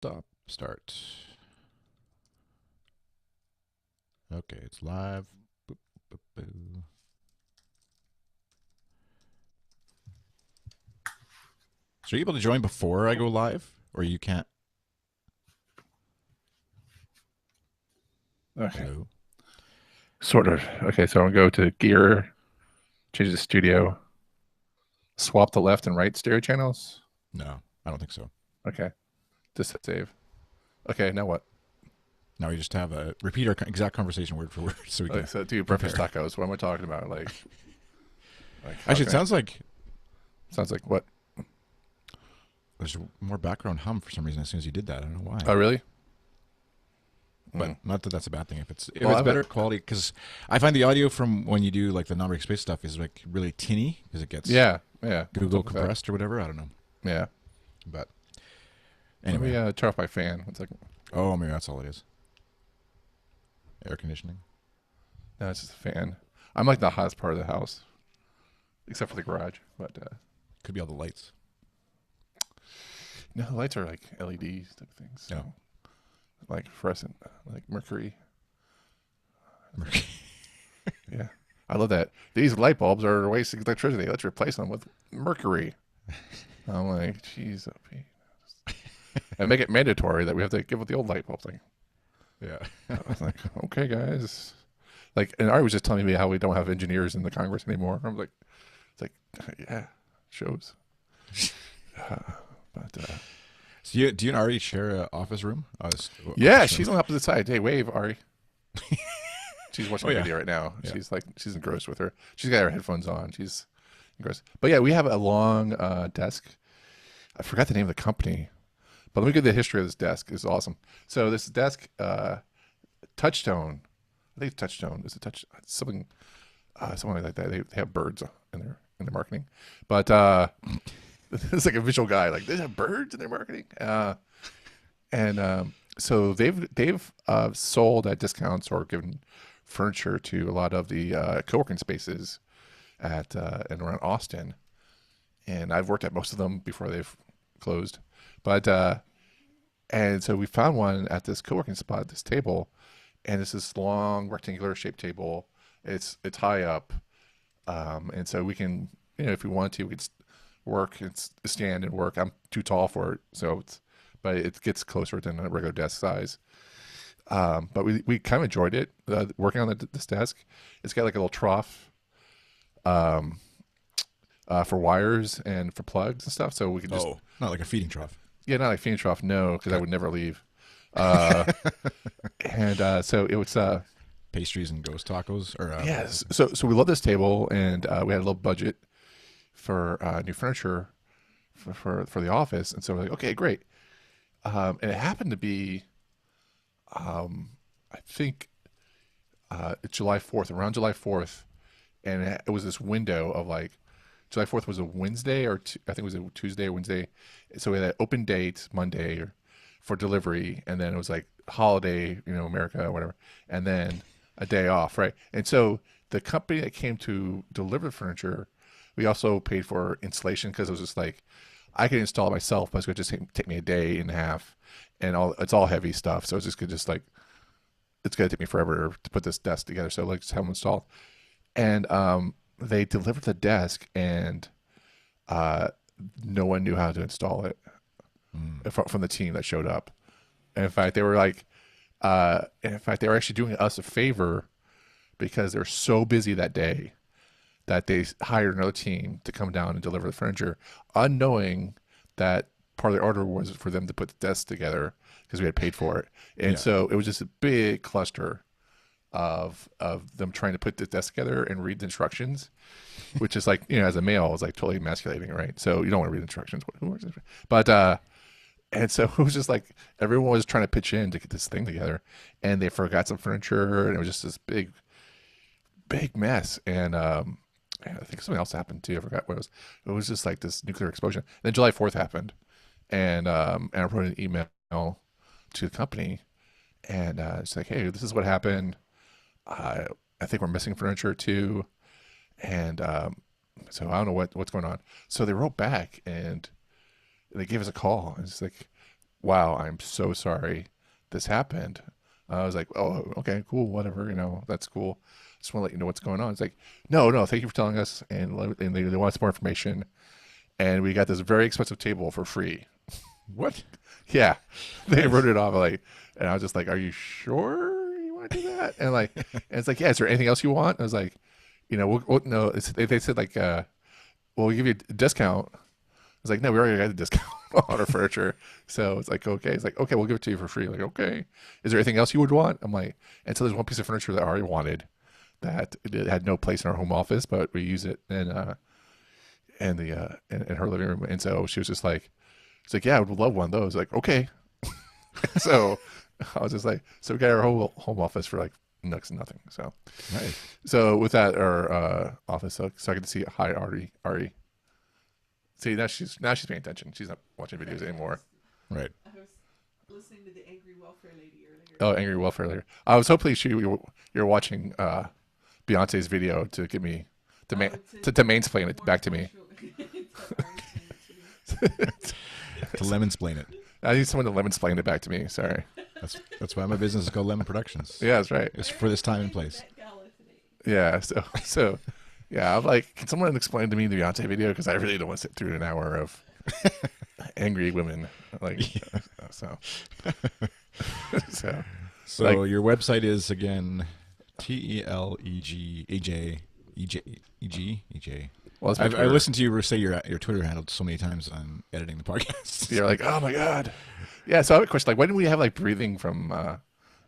Stop. Start. Okay, it's live. Boop, boop, boo. So are you able to join before I go live? Or you can't? Okay. Hello? Sort of. Okay, so I'm gonna go to gear, change the studio, swap the left and right stereo channels. No, I don't think so. Okay, just hit save. Okay, now what? Now we just have a repeat our exact conversation word for word so we Okay, can so do breakfast compare. tacos. What am I talking about? Like how Actually, it can I? sounds like Sounds like what? there's more background hum for some reason as soon as you did that. I don't know why. Oh, really? But Mm. not that that's a bad thing if it's Well, I have a. better quality, because I find the audio from when you do like the non-break space stuff is like really tinny because it gets Yeah, yeah. What's Google up with that? compressed or whatever. I don't know. Yeah. But Let me anyway, turn off my fan. One second. oh, maybe that's all it is. Air conditioning. No, it's just a fan. I'm like the hottest part of the house, except for the garage. But Could be all the lights. no, the lights are like LED type things. No. So like fluorescent, like mercury. Yeah. I love that. These light bulbs are wasting electricity. Let's replace them with mercury. I'm like, geez, and make it mandatory that we have to give with the old light bulbs. Like, Yeah. I was like, okay, guys. Like, and Ari was just telling me how we don't have engineers in the Congress anymore. I'm like, it's like, yeah, shows. Uh, but So do you and Ari share an office room? yeah, Office room. she's on the opposite side. Hey, wave, Ari. She's watching Oh a yeah. video right now. Yeah. She's engrossed with her. She's got her headphones on. She's engrossed. But yeah, we have a long desk. I forgot the name of the company, but let me give you the history of this desk. It's awesome. So this desk, Touchstone, I think Touchstone is a touch something, something like that. They have birds in their marketing, but it's like a visual guy. Like they have birds in their marketing, and so they've sold at discounts or given furniture to a lot of the co-working spaces at and around Austin, and I've worked at most of them before they've closed, but and so we found one at this co-working spot, this table, and it's this long rectangular shaped table. It's high up, and so we can, if we want to, we could work and stand and work. I'm too tall for it, so but it gets closer than a regular desk size. But we kind of enjoyed it working on this desk. It's got like a little trough um, for wires and for plugs and stuff, so we could just Oh, not like a feeding trough. yeah, not like feeding trough, no, because I Okay. would never leave. Uh, and so it was Pastries and ghost tacos, or yes. So we love this table, and we had a little budget for new furniture for the office, and so we're like, okay, great. And it happened to be, I think, July 4th, around July 4th, and it was this window of like July 4th was a Wednesday I think it was a Tuesday or Wednesday. So we had an open date Monday for delivery, and then it was like holiday, America or whatever, and then a day off, right? And so the company that came to deliver the furniture, we also paid for installation because it was just like I could install it myself, but it's going to just take me a day and a half, and it's all heavy stuff, so it's just could just like it's going to take me forever to put this desk together. So like just have them installed, and they delivered the desk, and uh, no one knew how to install it mm, from the team that showed up. And in fact, they were like, in fact, they were actually doing us a favor because they're so busy that day that they hired another team to come down and deliver the furniture, unknowing that part of the order was for them to put the desk together because we had paid for it. And yeah. so it was just a big cluster of them trying to put the desk together and read the instructions, which is like, as a male, is like totally emasculating, right? So you don't want to read instructions. Who works? But and so it was just like everyone was trying to pitch in to get this thing together, and they forgot some furniture, and it was just this big mess. And I think something else happened too. I forgot what it was. It was just like this nuclear explosion. Then July 4th happened, and I wrote an email to the company, and it's like, hey, this is what happened. I I think we're missing furniture too, and so I don't know what's going on. So they wrote back and they gave us a call. And it's like wow, I'm so sorry this happened. I was like, oh, okay, cool, whatever, that's cool. Just want to let you know what's going on. It's like, no, no, thank you for telling us, and they want some more information, and we got this very expensive table for free. What? Yeah, they Nice. wrote it off like, and I was just like, are you sure you want to do that? And it's like, yeah, is there anything else you want? I was like, no, they said like, well, we'll give you a discount. I was like, no, we already got a discount on our furniture. So it's like, okay. It's like, okay, we'll give it to you for free. Like, okay. Is there anything else you would want? I'm like, and so there's one piece of furniture that I already wanted that it had no place in our home office, but we use it in her living room. And so she was just like, it's like, yeah, I would love one of those. Like, okay. So I was just like, so we got our whole home office for like next to nothing. So, Nice. so with that, our office, so I get to see, hi, Ari. See, now she's paying attention. She's not watching videos anymore. Right. I was listening to the angry welfare lady earlier. Oh, angry welfare later. I was hoping you're watching Beyonce's video to get me to mansplain it back to me. To lemon explain it. I need someone to lemon explain it back to me. Sorry. That's why my business is called Lemon Productions. Yeah, that's right. It's for this time and place. Yeah. So yeah, I'm like, can someone explain to me the Beyonce video? Because I really don't want to sit through an hour of angry women. Like, so. So. So Like- your website is again TELEGEJ. Well, that's my I Twitter. listened to you say your Twitter handle so many times on editing the podcast. You're like, oh my god. Yeah. So I have a question. Like, why didn't we have like breathing from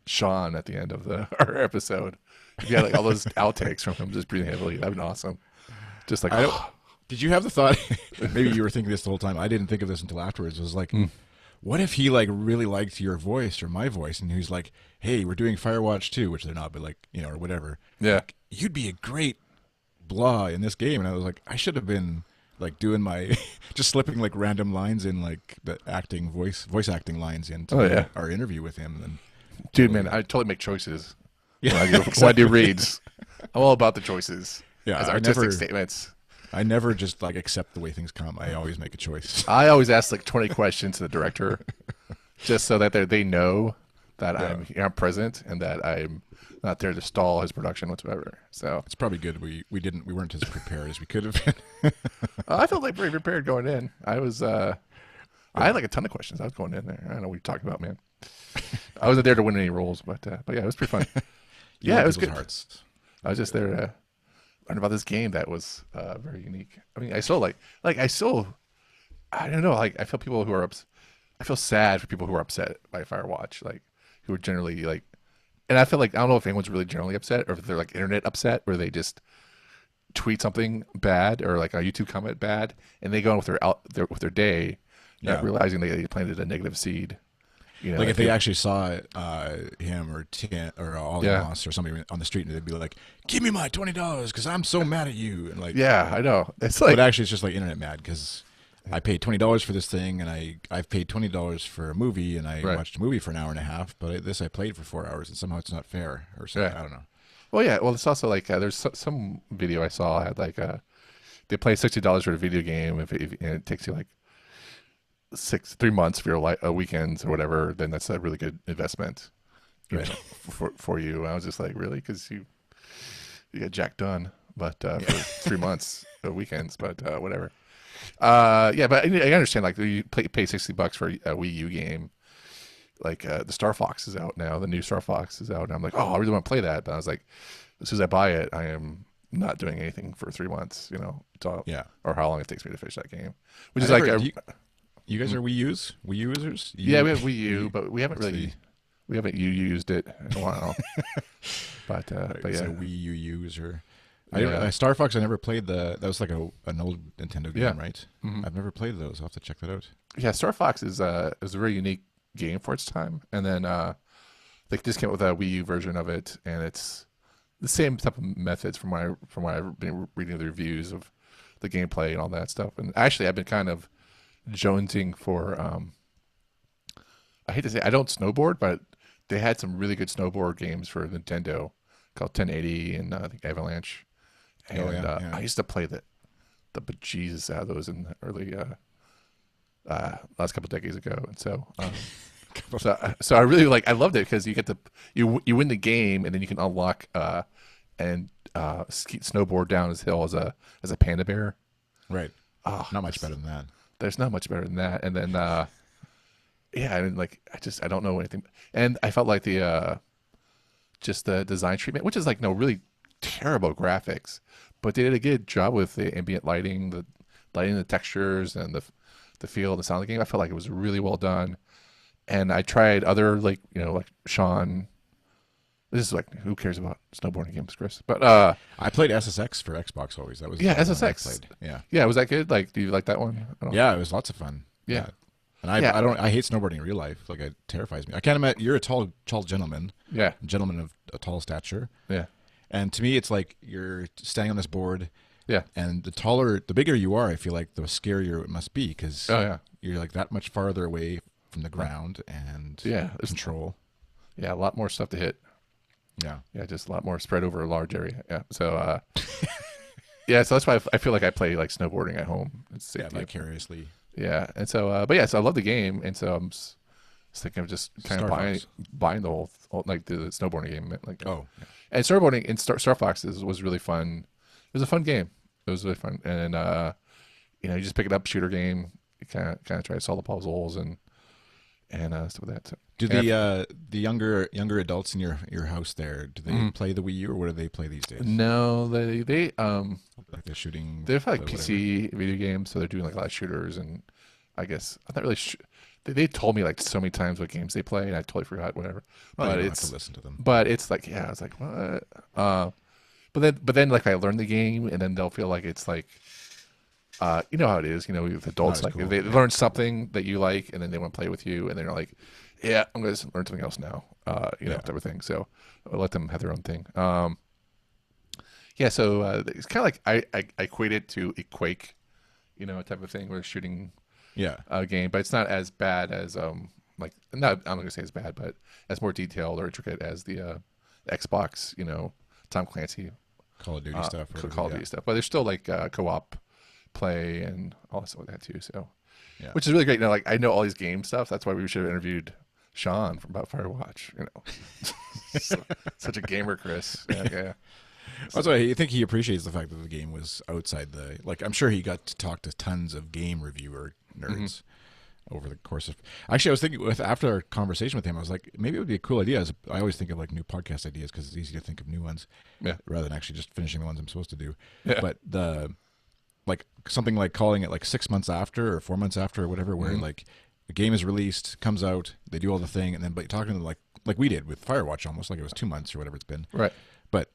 Sean at the end of our episode? If you had like all those outtakes from him just breathing heavily, that'd been awesome. Just like, Did you have the thought? Maybe you were thinking this the whole time. I didn't think of this until afterwards. It was like, what if he like really liked your voice or my voice, and he's like, "Hey, we're doing Firewatch 2," which they're not, but like or whatever. yeah. Like, you'd be a great blah in this game, and I was like, I should have been like doing my just slipping like random lines in like the voice acting lines into our interview with him. And Dude, man, I totally make choices yeah, when I do reads. I'm all about the choices. Yeah, as I artistic never- statements. I never just like accept the way things come. I always make a choice. I always ask like 20 questions to the director, just so that they know that I'm present and that I'm not there to stall his production whatsoever. So It's probably good we weren't as prepared as we could have been. I felt like pretty prepared going in. I had like a ton of questions. I was going in there. I don't know what you're talking about, man. I wasn't there to win any roles, but yeah, it was pretty fun. You Yeah, won it was people's good. Hearts. I was just there to learn about this game that was very unique. I mean, I don't know. Like, I feel people who are I feel sad for people who are upset by Firewatch, like who are generally like, and I feel like I don't know if anyone's really generally upset or if they're like internet upset, where they just tweet something bad or like a YouTube comment bad, and they go on with their day, not Yeah. realizing they planted a negative seed. Like if they actually saw him or Ollie Yeah. Moss or somebody on the street, and they'd be like, "Give me my $20 because I'm so mad at you." And like, yeah, I know. It's like, but actually, it's just like internet mad because I paid $20 for this thing, and I've paid $20 for a movie, and I Right. watched a movie for an hour and a half, but I played for 4 hours, and somehow it's not fair or something. Right. I don't know. well, yeah. Well, it's also like there's some video I saw had like they play $60 for a video game and it takes you like 3 months for your weekends or whatever, then that's a really good investment, Right. for you. And I was just like, really, because you get jack done, but for 3 months of weekends, but whatever. Yeah, but I understand like you pay $60 for a Wii U game. Like the Star Fox is out now. The new Star Fox is out, and I'm like, oh, I really want to play that. But I was like, as soon as I buy it, I am not doing anything for 3 months. Yeah. or how long it takes me to finish that game. Which I is like, never- you guys are Wii users? yeah, we have Wii U, but we haven't Let's really, see. we haven't used it in a while. but It's yeah, a Wii U user. Yeah. Star Fox, I never played that was like an old Nintendo game, Yeah. right? Mhm. I've never played those. I'll have to check that out. yeah, Star Fox is a very unique game for its time. And then they just came out with a Wii U version of it, and it's the same type of methods from what I've been reading the reviews of the gameplay and all that stuff. And actually, I've been kind of jonesing for. I hate to say I don't snowboard, but they had some really good snowboard games for Nintendo called 1080 and I think Avalanche. And Oh, yeah. I used to play the bejesus out of those in the early last couple decades ago, and so I really I loved it because you get to you win the game and then you can unlock and snowboard down this hill as a panda bear. Right. Oh, Not much better than that. There's not much better than that. And then yeah, and I don't know anything. And I felt like the just the design treatment, which is like no really terrible graphics, but they did a good job with the ambient lighting, the textures, and the feel and the sound of the game. I felt like it was really well done. And I tried other like Sean. This is like who cares about snowboarding games, Chris? But I played SSX for Xbox always. That was yeah, the one I SSX. played. Yeah. Yeah, was that good? Like, do you like that one? I don't know. Yeah, it was lots of fun. Yeah. And I Yeah. I hate snowboarding in real life. Like it terrifies me. I can't imagine you're a tall gentleman, Yeah. gentleman of a tall stature. Yeah. And to me it's like you're standing on this board Yeah. and the bigger you are, I feel like the scarier it must be because Oh yeah. you're like that much farther away from the ground and Yeah. There's control. a lot more stuff to hit. Yeah. Yeah, just a lot more spread over a large area. Yeah. So yeah, so that's why I feel like I play like snowboarding at home. It's Yeah, safety. vicariously. Yeah, and so but yeah, so I love the game, and so I'm just thinking of just kind of Star buying Fox. buying the whole like the snowboarding game. Like Oh. Yeah. and snowboarding in Star Fox was really fun. It was a fun game. It was really fun, and you just pick it up, shooter game. You kind of try to solve the puzzles and stuff like that. So, Do and the younger adults in your house there, do they play the Wii U or what do they play these days? no, they Like the shooting they're like the PC video games, so they're doing like a lot of shooters, and I guess I'm not really sure. They told me like so many times what games they play, and I totally forgot whatever. Well, but you don't it's have to listen to them. but it's like I was like what? But then like I learn the game, and then they'll feel like it's like you know how it is, with adults as like cool. they learn something that you like, and then they want to play with you, and then they're like, yeah, I'm going to learn something else now, type of thing. So I'll let them have their own thing. Yeah, so it's kind of like I equate it to a Quake, type of thing where shooting Yeah. game, but it's not as bad as like not I'm not gonna say it's bad, but as more detailed or intricate as the Xbox, Tom Clancy Call of Duty stuff. or whatever, Call of yeah. Duty stuff. But there's still like co-op play and all that stuff like that too. So, Yeah. which is really great. Like I know all these game stuff. That's why we should have interviewed Sean from about Firewatch. Such a gamer, Chris. Yeah. That's why I think he appreciates the fact that the game was outside the I'm sure he got to talk to tons of game reviewer nerds over the course of. Actually, I was thinking after our conversation with him, I was like, maybe it would be a cool idea. I always think of like new podcast ideas because it's easy to think of new ones, Yeah. rather than actually just finishing the ones I'm supposed to do. Yeah. But something like calling it like 6 months after or 4 months after or whatever, where like the game is released, comes out, they do all the thing, and then but talking to them like we did with Firewatch, almost like it was 2 months or whatever it's been. Right. But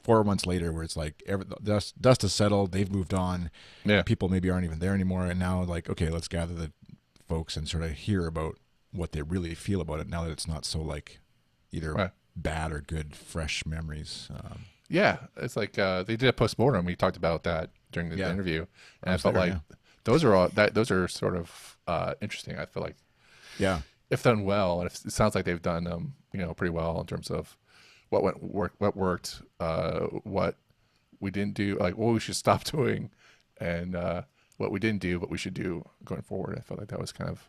4 months later, where it's like dust has settled, they've moved on, Yeah. people maybe aren't even there anymore, and now like okay, let's gather the folks and sort of hear about what they really feel about it now that it's not so like either Right. bad or good, fresh memories. Yeah, it's like they did a postmortem. We talked about that during the Yeah. interview, and I was felt there, like yeah. those are sort of interesting. I feel like Yeah, if done well, and it sounds like they've done pretty well in terms of what worked, what we didn't do, like what we should stop doing, and what we didn't do, but we should do going forward. I felt like that was kind of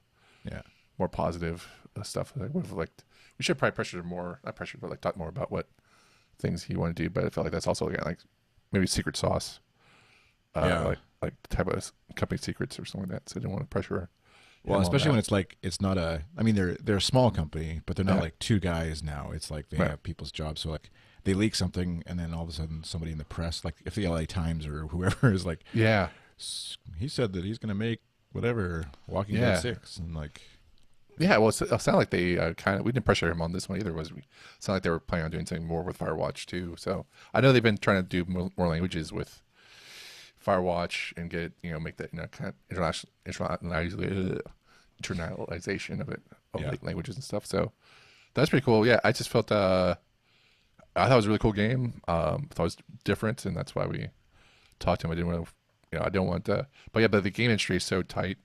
yeah. more positive stuff. Like we should probably not pressure, but like talk more about what things you want to do. But I felt like that's also again like maybe secret sauce, Yeah. like type of company secrets or something like that. So I didn't want to pressure. Well, him on especially that. when it's like it's not they're a small company, but they're not Yeah. like two guys now. It's like they Right. have people's jobs. So like they leak something, and then all of a sudden somebody in the press, like if the LA Times or whoever is like, Yeah, he said that he's going to make whatever Walking Yeah. Dead 6, and like yeah. Well, it sounded like they we didn't pressure him on this one either. It sounded like they were planning on doing something more with Firewatch too. So I know they've been trying to do more languages with Firewatch and get make that kind of internationalization of it Yeah. like languages and stuff. So that's pretty cool. Yeah, I just felt I thought it was a really cool game. Thought it was different, and that's why we talked to him. I didn't want to, I don't want to, but the game industry is so tight.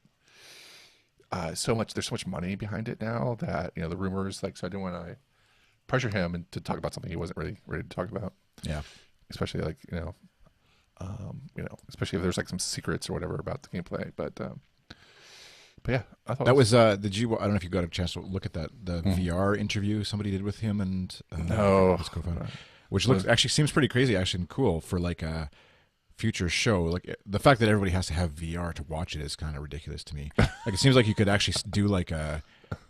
There's so much money behind it now that the rumors so I didn't want to pressure him and to talk about something he wasn't really ready to talk about, yeah, especially like especially if there's like some secrets or whatever about the gameplay. But But yeah, I thought That was did you? I don't know if you got a chance to look at the VR interview somebody did with him and no, his co-founder, which looks actually seems pretty crazy actually and cool for like a future show. Like the fact that everybody has to have VR to watch it is kind of ridiculous to me. Like it seems like you could actually do like a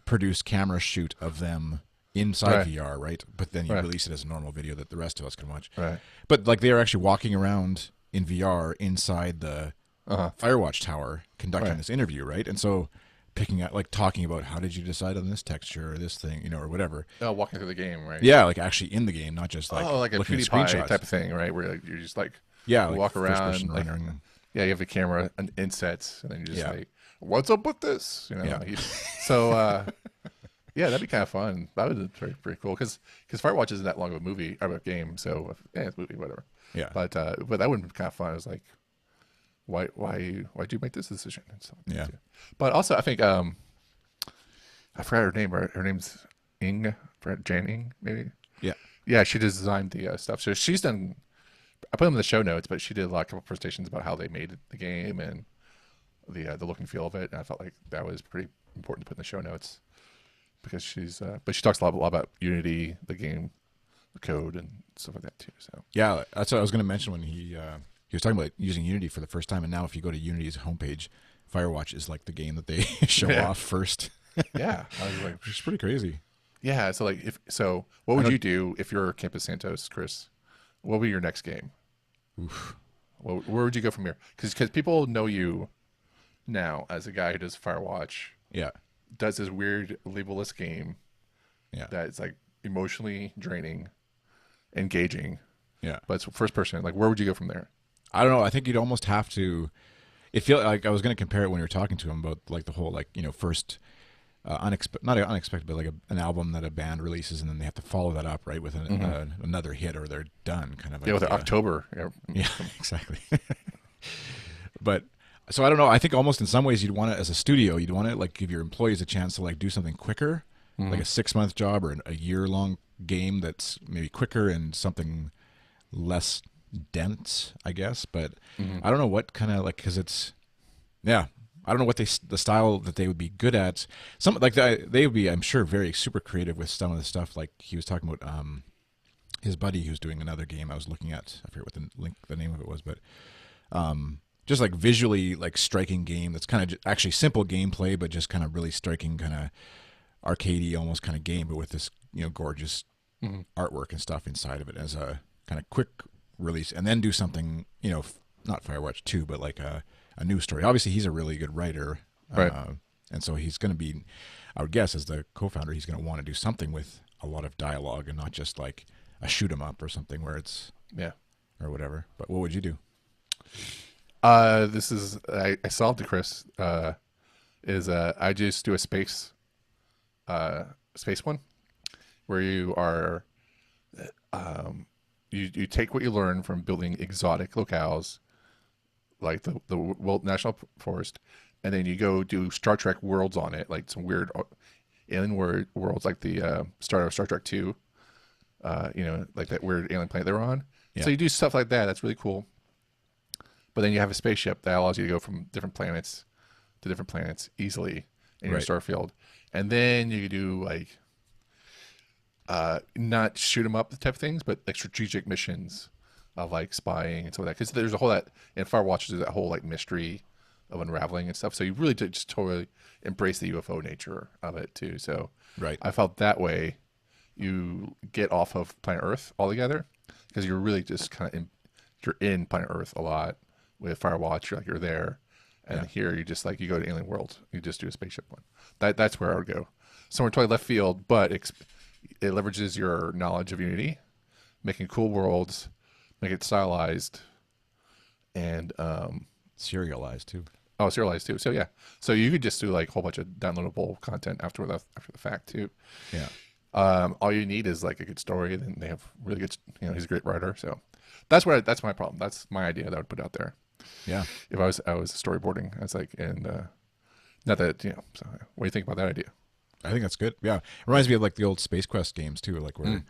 produced camera shoot of them inside VR, right? But then you release it as a normal video that the rest of us can watch. Right. But like they are actually walking around in VR inside the Firewatch tower conducting this interview, right? And so picking out, like talking about how did you decide on this texture or this thing, you know, or whatever. Oh, walking through the game, right? Yeah, like actually in the game, not just like like a looking at PewDiePie screenshots type of thing, right? Where like, you're just like like walk around, first-person like, rendering. yeah, you have the camera and insets, and then you just like, what's up with this? You know, Yeah. So yeah, that'd be kind of fun. That would be pretty cool because Firewatch isn't that long of a movie or a game, so yeah, it's a movie, whatever. Yeah. But that would be kind of fun. It was like, why'd you make this decision? And stuff like that too. But also, I think I forgot her name. Her name's Jan Ing, maybe. Yeah. Yeah, she designed the stuff. So she's done. I put them in the show notes, but she did a couple presentations about how they made the game and the look and feel of it. And I felt like that was pretty important to put in the show notes because but she talks a lot about Unity, the game, the code, and stuff like that too. So yeah, that's what I was going to mention when he was talking about using Unity for the first time. And now if you go to Unity's homepage, Firewatch is like the game that they show off first. yeah, I was like, It's pretty crazy. yeah. So like, what would you do if you're Campus Santos, Chris? What would be your next game? Oof. Well, where would you go from here? Because people know you now as a guy who does Firewatch, Yeah. does this weird labelless game Yeah. that's like emotionally draining, engaging, Yeah. but it's first person. Like, where would you go from there? I don't know. I think you'd almost have to. It feel like I was going to compare it when we were talking to him about like the whole like first not unexpected, but like an album that a band releases and then they have to follow that up right with another hit or they're done kind of. Yeah, with idea. October. Yeah, exactly. But so I don't know. I think almost in some ways you'd want it as a studio. You'd want to like give your employees a chance to like do something quicker, like a 6-month job or a year-long game that's maybe quicker and something less dense, I guess. But I don't know what kind of like because it's I don't know what the style that they would be good at. Some like they would be, I'm sure, very super creative with some of the stuff. Like he was talking about his buddy who's doing another game I was looking at. I forget what the name of it was, but just like visually like striking game that's kind of actually simple gameplay, but just kind of really striking kind of arcadey almost kind of game, but with this gorgeous artwork and stuff inside of it as a kind of quick release, and then do something not Firewatch 2, but like a new story. Obviously, he's a really good writer, right? And so he's going to be, I would guess, as the co-founder, he's going to want to do something with a lot of dialogue and not just like a shoot 'em up or something where it's or whatever. But what would you do? This is I solved it, Chris. I just do a space one where you are you take what you learn from building exotic locales like the World National Forest, and then you go do Star Trek worlds on it, like some weird alien worlds like the start of Star Trek 2, like that weird alien planet they're on. Yeah. So you do stuff like that. That's really cool. But then you have a spaceship that allows you to go from different planets to different planets easily in your star field. And then you do like not shoot 'em up type of things, but like strategic missions of like spying and stuff like that. Because there's a whole that in Firewatch there's that whole like mystery of unraveling and stuff. So you really did just totally embrace the UFO nature of it too. So I felt that way you get off of planet Earth altogether because you're really just kind of you're in planet Earth a lot with Firewatch. You're there, and here you just like you go to Alien World. You just do a spaceship one. That's where I would go. Somewhere totally left field, but it leverages your knowledge of Unity, making cool worlds, make it stylized, and Serialized too. Oh, serialized too. So yeah, so you could just do like a whole bunch of downloadable content after the fact too. Yeah. All you need is like a good story, and then they have really good. He's a great writer. So that's my problem. That's my idea that I would put out there. Yeah. If I was storyboarding, it's like not that So what do you think about that idea? I think that's good. Yeah. It reminds me of like the old Space Quest games too, like where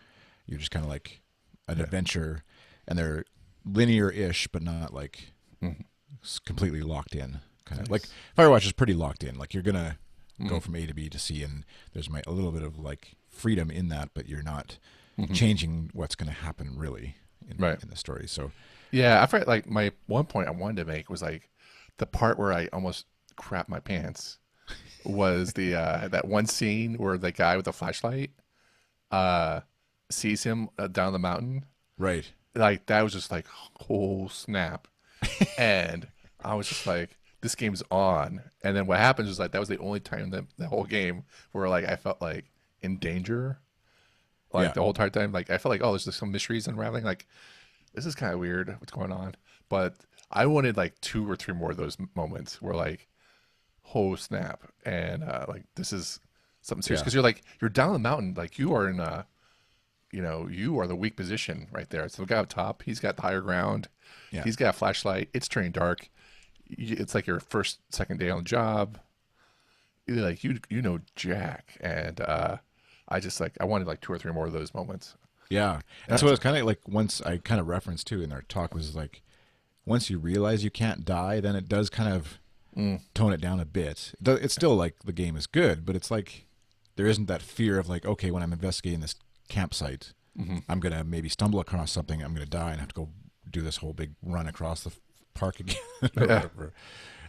you're just kind of like an adventure, and they're linear-ish, but not like completely locked in. kind of Nice. like Firewatch is pretty locked in. Like you're gonna go from A to B to C, and there's a little bit of like freedom in that, but you're not changing what's going to happen really in the story. So Yeah, I forgot. Like my one point I wanted to make was like the part where I almost crapped my pants was the that one scene where the guy with the flashlight sees him down the mountain. right, Like that was just like, oh snap, and I was just like, this game's on. And then what happens is like that was the only time that the whole game where like I felt like in danger, like the whole entire time. Like I felt like, oh, there's some mysteries unraveling. Like this is kind of weird. What's going on? But I wanted like 2 or 3 more of those moments where like, oh snap, and like this is something serious because you're down the mountain, like you are in you are the weak position right there. So the guy up top, he's got the higher ground. Yeah. He's got a flashlight. It's turning dark. It's like your second day on the job. You're like you know Jack, and I just like I wanted like 2 or 3 more of those moments. yeah. That's what it's kind of like. Once I kind of referenced too in our talk was like, once you realize you can't die, then it does kind of tone it down a bit. It's still like the game is good, but it's like there isn't that fear of like, okay, when I'm investigating this campsite, I'm gonna maybe stumble across something, I'm gonna die and have to go do this whole big run across the park again.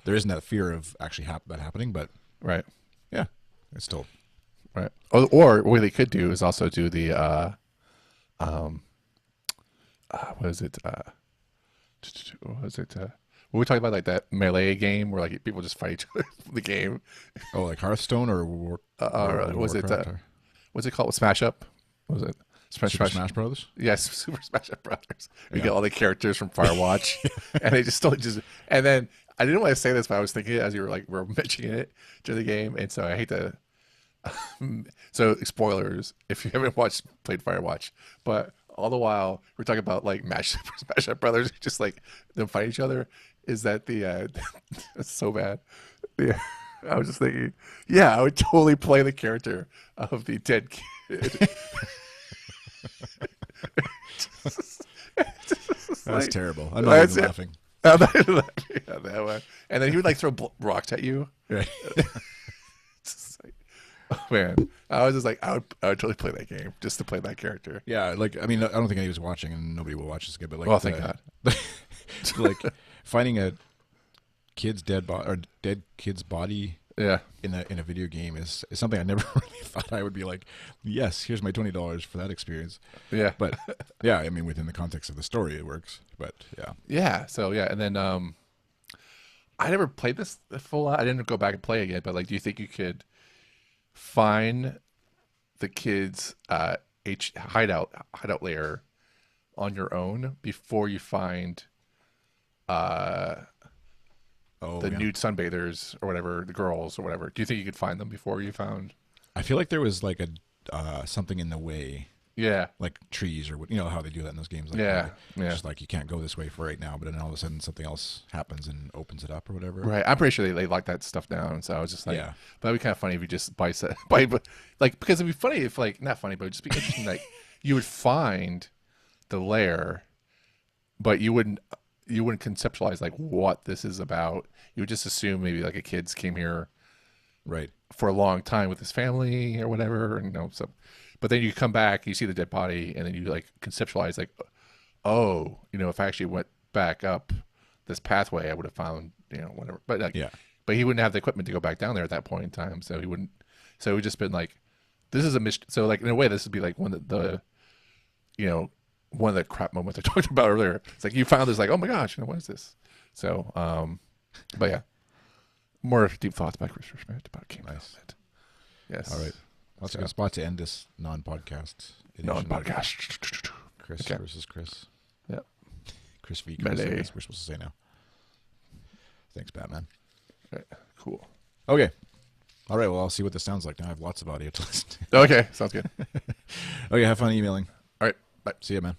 There isn't that fear of actually that happening, but Right. yeah, it's still Right. Or what they could do is also do the what is it? What was it? When we talking about like that melee game where like people just fight each other in the game. like Hearthstone or Was it? Warcraft or What's it called? Smash Up? What was it? Super Smash Brothers? Yes, Super Smash Up Brothers. You get all the characters from Firewatch, and they just And then I didn't want to say this, but I was thinking it as you were mentioning it during the game, and so I hate to. So spoilers if you haven't played Firewatch, but all the while we're talking about like Super Smash Up Brothers, just like them fight each other. Is that the? It's so bad. Yeah, I was just thinking. Yeah, I would totally play the character of the dead kid. That's terrible. I'm not even laughing. I'm not even laughing at that one. And then he would like throw rocks at you. Right. Like, oh man, I was just like, I would totally play that game just to play that character. Yeah, like I mean, I don't think anybody was watching, and nobody will watch this again. But like, Well, thank God. like finding a dead kid's body. Yeah. In a video game is something I never really thought I would be like, yes, here's my $20 for that experience. Yeah. But yeah, I mean within the context of the story it works. But yeah. Yeah. So yeah, and then I never played this full lot. I didn't go back and play it yet, but like do you think you could find the kid's hideout layer on your own before you find the nude sunbathers or whatever, the girls or whatever? Do you think you could find them before you found? I feel like there was like a something in the way. Yeah. Like trees or what, you know how they do that in those games. Like, Yeah. Just like you can't go this way for right now, but then all of a sudden something else happens and opens it up or whatever. Right. I'm pretty sure they lock that stuff down. So I was just like, Yeah. but that'd be kind of funny if you just because it'd be funny if like, not funny, but it'd just be interesting. Like you would find the lair, but you wouldn't conceptualize like what this is about. You would just assume maybe like a kid's came here Right. for a long time with his family or whatever, and so but then you come back, you see the dead body, and then you like conceptualize like, oh, if I actually went back up this pathway, I would have found, whatever. But like, Yeah. but he wouldn't have the equipment to go back down there at that point in time, so he wouldn't. So it would just been like, this is a mission. So like in a way, this would be like one of the crap moments I talked about earlier. It's like you found this, like, oh my gosh, what is this? So, but yeah, more deep thoughts by Chris Schmidt about game development. Yes. All right. That's a good spot to end this non-podcast. Non-podcast. Chris Okay. versus Chris. Yep. Chris v. Chris. Melee. That's what we're supposed to say now. Thanks, Batman. Right. Cool. Okay. All right. Well, I'll see what this sounds like now. I have lots of audio to listen to. Okay. Sounds good. Okay. Have fun emailing. All right. Bye. See you, man.